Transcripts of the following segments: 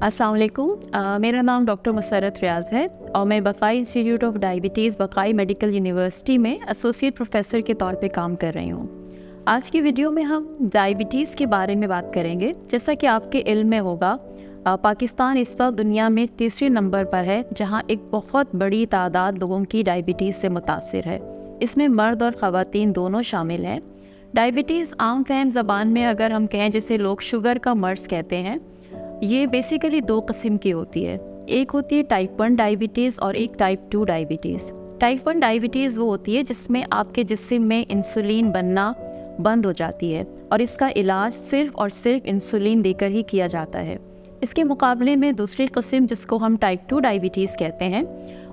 अस्सलाम वालेकुम। मेरा नाम डॉक्टर मुसर्रत रियाज है और मैं Baqai institute of diabetes Baqai medical university में एसोसिएट प्रोफेसर के तौर पे काम कर रही हूँ। आज की वीडियो में हम डायबिटीज़ के बारे में बात करेंगे। जैसा कि आपके इल्म में होगा, पाकिस्तान इस वक्त दुनिया में तीसरे नंबर पर है, जहाँ एक बहुत बड़ी तादाद लोगों की डायबिटीज़ से मुतासिर है। इसमें मर्द और ख़वातीन दोनों शामिल हैं। डायबिटीज़ आम फहम ज़बान में अगर हम कहें, जिसे लोग शुगर का मर्ज़ कहते हैं, ये बेसिकली दो किस्म की होती है। एक होती है टाइप 1 डायबिटीज़ और एक टाइप 2 डायबिटीज़। टाइप 1 डायबिटीज़ वो होती है जिसमें आपके जिस्म में इंसुलिन बनना बंद हो जाती है और इसका इलाज सिर्फ और सिर्फ इंसुलिन देकर ही किया जाता है। इसके मुकाबले में दूसरी किस्म, जिसको हम टाइप 2 डायबिटीज़ कहते हैं,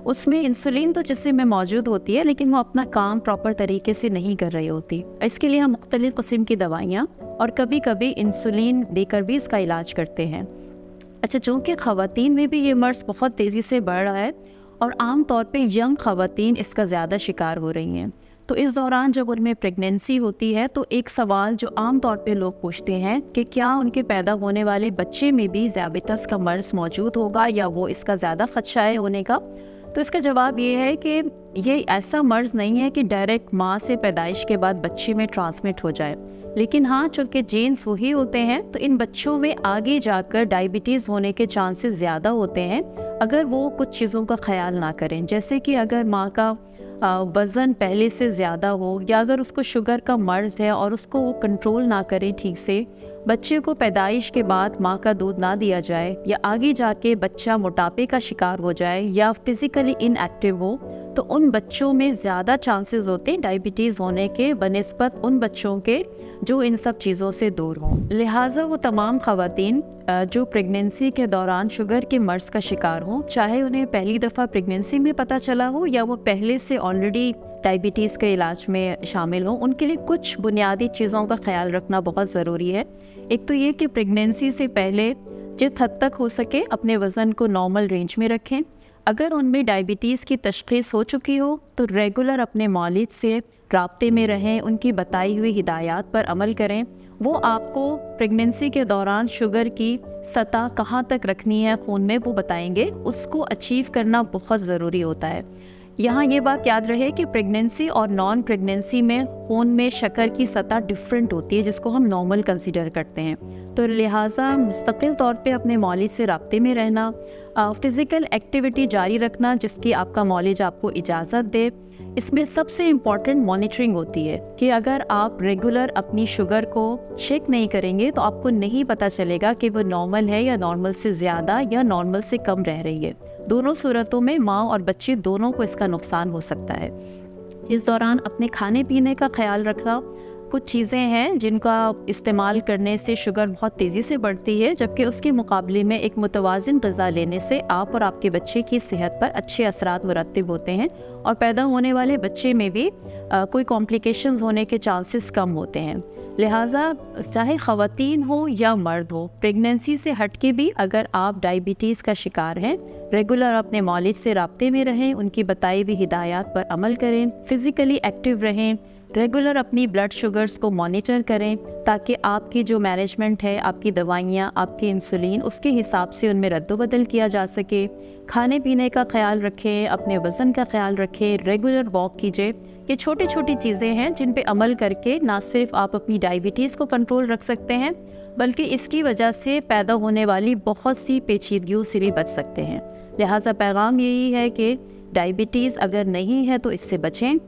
उसमें इंसुलिन तो जिस्म में मौजूद होती है लेकिन वो अपना काम प्रॉपर तरीके से नहीं कर रही होती। इसके लिए हम मुख्तलिफ़ किस्म की दवाइयाँ और कभी कभी इंसुलिन देकर भी इसका इलाज करते हैं। अच्छा, चूँकि ख़वातीन में भी ये मर्ज़ बहुत तेज़ी से बढ़ रहा है और आम तौर पे यंग ख़वातीन इसका ज़्यादा शिकार हो रही हैं, तो इस दौरान जब उनमें प्रेगनेंसी होती है तो एक सवाल जो आम तौर पे लोग पूछते हैं कि क्या उनके पैदा होने वाले बच्चे में भी ज़ियाबेतस का मर्ज़ मौजूद होगा या वो इसका ज़्यादा ख़दशा है होने का। तो इसका जवाब ये है कि ये ऐसा मर्ज़ नहीं है कि डायरेक्ट माँ से पैदाइश के बाद बच्चे में ट्रांसमिट हो जाए, लेकिन हाँ, चूँकि जीन्स वही होते हैं तो इन बच्चों में आगे जाकर डायबिटीज़ होने के चांसेस ज़्यादा होते हैं अगर वो कुछ चीज़ों का ख्याल ना करें। जैसे कि अगर माँ का वज़न पहले से ज़्यादा हो या अगर उसको शुगर का मर्ज़ है और उसको वो कंट्रोल ना करें ठीक से, बच्चे को पैदाइश के बाद माँ का दूध ना दिया जाए या आगे जाके बच्चा मोटापे का शिकार हो जाए या फिज़िकली इनएक्टिव हो, तो उन बच्चों में ज़्यादा चांसेस होते हैं डायबिटीज़ होने के बनिस्बत उन बच्चों के जो इन सब चीज़ों से दूर हों। लिहाजा वो तमाम ख़वातीन जो प्रेगनेंसी के दौरान शुगर के मर्ज़ का शिकार हों, चाहे उन्हें पहली दफ़ा प्रेगनेंसी में पता चला हो या वो पहले से ऑलरेडी डायबिटीज़ के इलाज में शामिल हों, उनके लिए कुछ बुनियादी चीज़ों का ख्याल रखना बहुत ज़रूरी है। एक तो ये कि प्रेगनेंसी से पहले जिस हद तक हो सके अपने वज़न को नॉर्मल रेंज में रखें। अगर उनमें डायबिटीज़ की तशख़ीस हो चुकी हो तो रेगुलर अपने मौलिद से राब्ते में रहें, उनकी बताई हुई हिदायत पर अमल करें। वो आपको प्रेगनेंसी के दौरान शुगर की सतह कहाँ तक रखनी है खून में वो बताएंगे। उसको अचीव करना बहुत ज़रूरी होता है। यहाँ ये बात याद रहे कि प्रेगनेंसी और नॉन प्रेगनेंसी में खून में शक्कर की सतह डिफरेंट होती है, जिसको हम नॉर्मल कंसीडर करते हैं। तो लिहाजा मुस्तकिल तौर पे अपने मौलिद से राब्ते में रहना, फ़िज़िकल एक्टिविटी जारी रखना जिसकी आपका मौलिद आपको इजाज़त दे। इसमें सबसे इम्पॉर्टेंट मॉनिटरिंग होती है कि अगर आप रेगुलर अपनी शुगर को चेक नहीं करेंगे तो आपको नहीं पता चलेगा कि वो नॉर्मल है या नॉर्मल से ज़्यादा या नॉर्मल से कम रह रही है। दोनों सूरतों में माँ और बच्चे दोनों को इसका नुकसान हो सकता है। इस दौरान अपने खाने पीने का ख्याल रखना। कुछ चीज़ें हैं जिनका इस्तेमाल करने से शुगर बहुत तेज़ी से बढ़ती है, जबकि उसके मुकाबले में एक मुतवाज़िन ग़िज़ा लेने से आप और आपके बच्चे की सेहत पर अच्छे असरात मुरत्तिब होते हैं और पैदा होने वाले बच्चे में भी कोई कॉम्प्लिकेशंस होने के चांसेस कम होते हैं। लिहाजा चाहे ख़वातीन हो या मर्द हो, प्रेगनेंसी से हट के भी अगर आप डायबिटीज़ का शिकार हैं, रेगुलर अपने मौलिद से राब्ते में रहें, उनकी बताई हुई हिदायत पर अमल करें, फ़िज़िकली एक्टिव रहें, रेगुलर अपनी ब्लड शुगर्स को मॉनिटर करें ताकि आपकी जो मैनेजमेंट है, आपकी दवाइयाँ, आपकी इंसुलिन, उसके हिसाब से उनमें रद्दोबदल किया जा सके। खाने पीने का ख्याल रखें, अपने वज़न का ख्याल रखें, रेगुलर वॉक कीजिए। ये छोटी छोटी चीज़ें हैं जिन पे अमल करके ना सिर्फ आप अपनी डायबिटीज़ को कंट्रोल रख सकते हैं, बल्कि इसकी वजह से पैदा होने वाली बहुत सी पेचीदगियों से भी बच सकते हैं। लिहाजा पैगाम यही है कि डायबिटीज़ अगर नहीं है तो इससे बचें,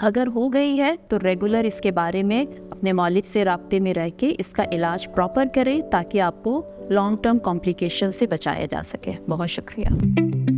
अगर हो गई है तो रेगुलर इसके बारे में अपने मौलिद से राब्ते में रह के इसका इलाज प्रॉपर करें ताकि आपको लॉन्ग टर्म कॉम्प्लिकेशन से बचाया जा सके। बहुत शुक्रिया।